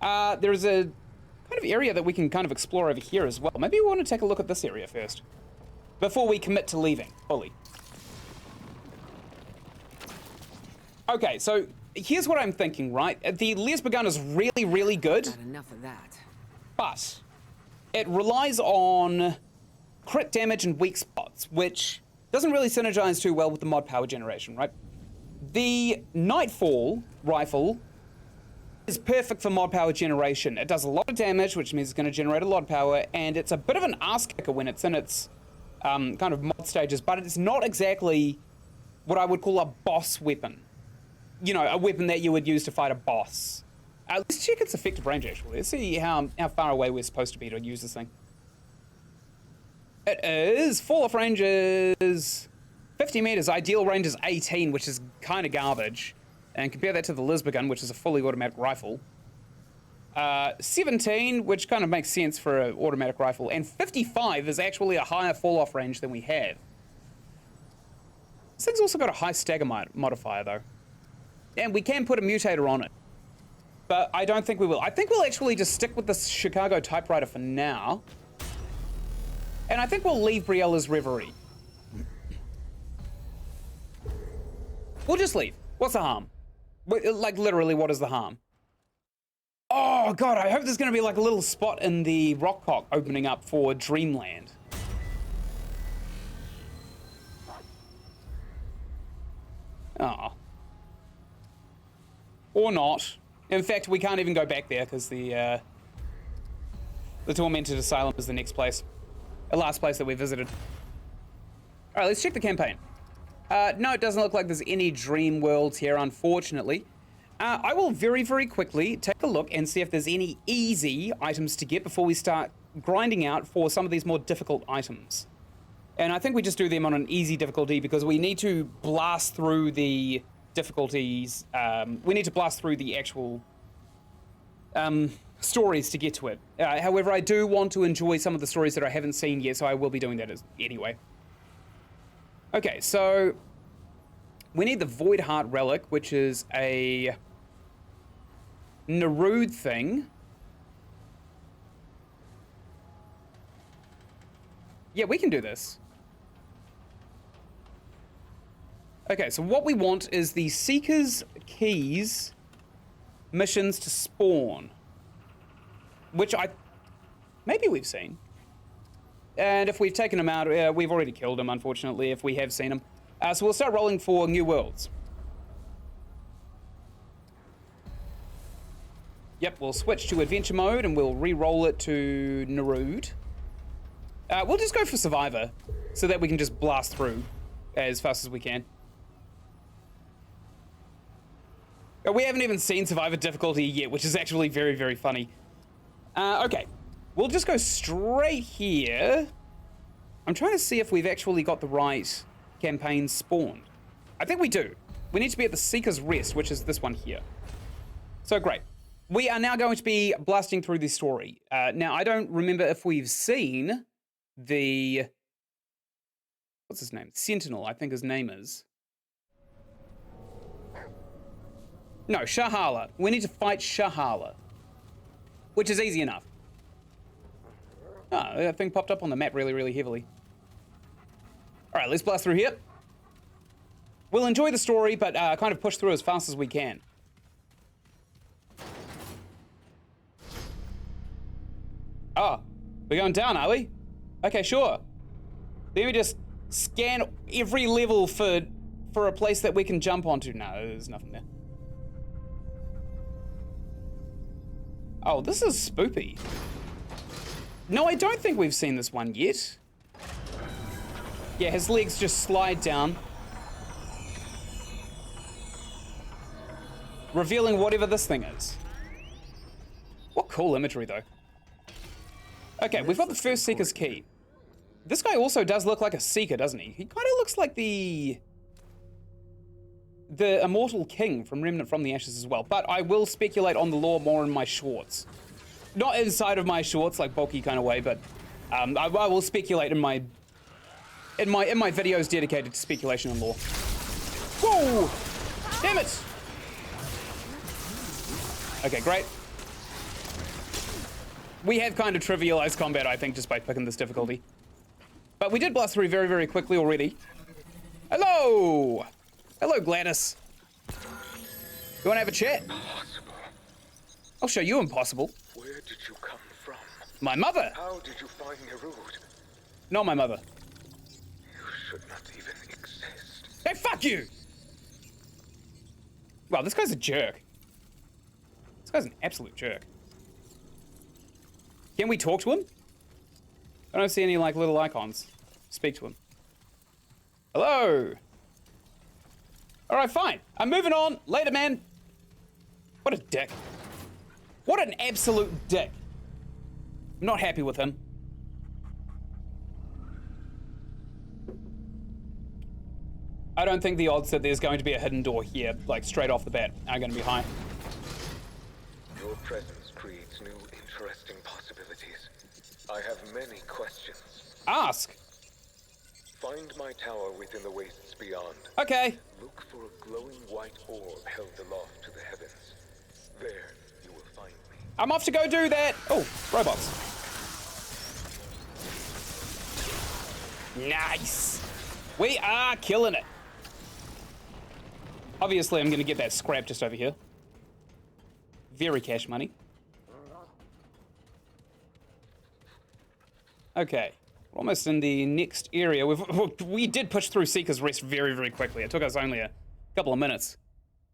There's a kind of area that we can kind of explore over here as well. Maybe we want to take a look at this area first before we commit to leaving fully. Okay, so here's what I'm thinking, right? The laser gun is really, really good. Not enough of that. But it relies on crit damage and weak spots, which doesn't really synergize too well with the mod power generation, right? The Nightfall rifle is perfect for mod power generation. It does a lot of damage, which means it's going to generate a lot of power, and it's a bit of an ass kicker when it's in its kind of mod stages, but it's not exactly what I would call a boss weapon. You know, a weapon that you would use to fight a boss. Let's check its effective range, actually. Let's see how far away we're supposed to be to use this thing. It is, fall-off range is 50 meters, ideal range is 18, which is kind of garbage. And compare that to the Lisba gun, which is a fully automatic rifle. 17, which kind of makes sense for an automatic rifle. And 55 is actually a higher fall-off range than we have. This thing's also got a high stagger modifier, though. And we can put a mutator on it. But I don't think we will. I think we'll actually just stick with the Chicago typewriter for now. And I think we'll leave Briella's Reverie. We'll just leave. What's the harm? Like, literally, what is the harm? Oh, God, I hope there's going to be, like, a little spot in the Rockcock opening up for Dreamland. Oh. Or not. In fact, we can't even go back there because the Tormented Asylum is the next place. The last place that we visited. All right, let's check the campaign. No, it doesn't look like there's any dream worlds here, unfortunately. I will very, very quickly take a look and see if there's any easy items to get before we start grinding out for some of these more difficult items. And I think we just do them on an easy difficulty because we need to blast through the difficulties. We need to blast through the actual stories to get to it. However, I do want to enjoy some of the stories that I haven't seen yet, so I will be doing that anyway. Okay, so we need the Void Heart Relic, which is a Narud thing. Yeah, we can do this. Okay, so what we want is the Seeker's Keys missions to spawn. Which maybe we've seen. And if we've taken them out, we've already killed them, unfortunately, if we have seen them. So we'll start rolling for New Worlds. Yep, we'll switch to Adventure Mode and we'll re-roll it to Narud. We'll just go for Survivor, so that we can just blast through as fast as we can. We haven't even seen Survivor difficulty yet, which is actually very, very funny. Okay, we'll just go straight here. I'm trying to see if we've actually got the right campaign spawned. I think we do. We need to be at the Seeker's Rest, which is this one here. So great. We are now going to be blasting through this story. Now, I don't remember if we've seen the... What's his name? Sentinel, I think his name is. No, Shahala. We need to fight Shahala. Which is easy enough. Oh, that thing popped up on the map really, really heavily. Alright, let's blast through here. We'll enjoy the story, but kind of push through as fast as we can. Oh, we're going down, are we? Okay, sure. Let me just scan every level for a place that we can jump onto. No, there's nothing there. Oh, this is spoopy. No, I don't think we've seen this one yet. Yeah, his legs just slide down. Revealing whatever this thing is. What cool imagery, though. Okay, we've got the first Seeker's Key. This guy also does look like a Seeker, doesn't he? He kind of looks like the Immortal King from Remnant from the Ashes as well. But I will speculate on the lore more in my shorts. Not inside of my shorts, like bulky kind of way, but I will speculate in my videos dedicated to speculation and lore. Whoa! Damn it! Okay, great. We have kind of trivialized combat, I think, just by picking this difficulty. But we did blast through very, very quickly already. Hello! Hello, Gladys. You want to have a chat? Impossible. I'll show you impossible. Where did you come from? My mother! How did you find Nerud? Not my mother. You should not even exist. Hey, fuck you! Wow, this guy's a jerk. This guy's an absolute jerk. Can we talk to him? I don't see any, like, little icons. Speak to him. Hello! Alright, fine. I'm moving on. Later, man. What a dick. What an absolute dick. I'm not happy with him. I don't think the odds that there's going to be a hidden door here, like, straight off the bat, are going to be high. Your presence creates new interesting possibilities. I have many questions. Ask. Find my tower within the wastes beyond. Okay. Look for a glowing white orb held aloft to the heavens. There, you will find me. I'm off to go do that. Oh, robots. Nice. We are killing it. Obviously, I'm going to get that scrap just over here. Very cash money. Okay. We're almost in the next area. We did push through Seeker's Rest very, very quickly. It took us only a couple of minutes.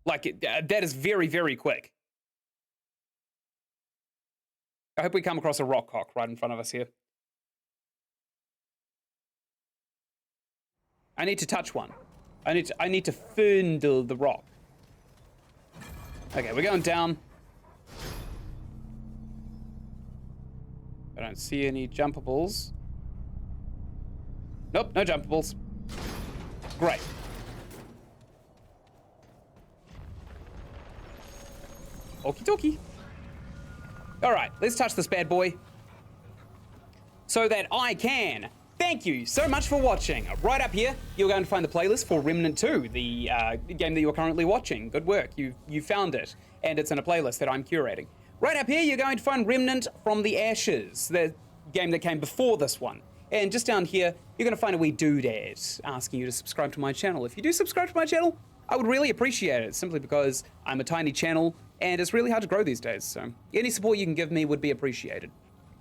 Like, that is very, very quick. I hope we come across a rock cock right in front of us here. I need to touch one. I need to fondle the rock. Okay, we're going down. I don't see any jumpables. Nope, no jumpables. Great. Okie dokie. All right, let's touch this bad boy so that I can. Thank you so much for watching. Right up here, you're going to find the playlist for Remnant 2, the game that you're currently watching. Good work, you found it, and it's in a playlist that I'm curating. Right up here, you're going to find Remnant from the Ashes, the game that came before this one. And just down here, you're going to find a wee doodad asking you to subscribe to my channel. If you do subscribe to my channel, I would really appreciate it, simply because I'm a tiny channel, and it's really hard to grow these days, so any support you can give me would be appreciated.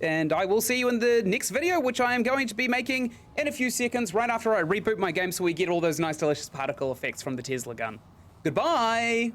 And I will see you in the next video, which I am going to be making in a few seconds, right after I reboot my game so we get all those nice, delicious particle effects from the Tesla gun. Goodbye!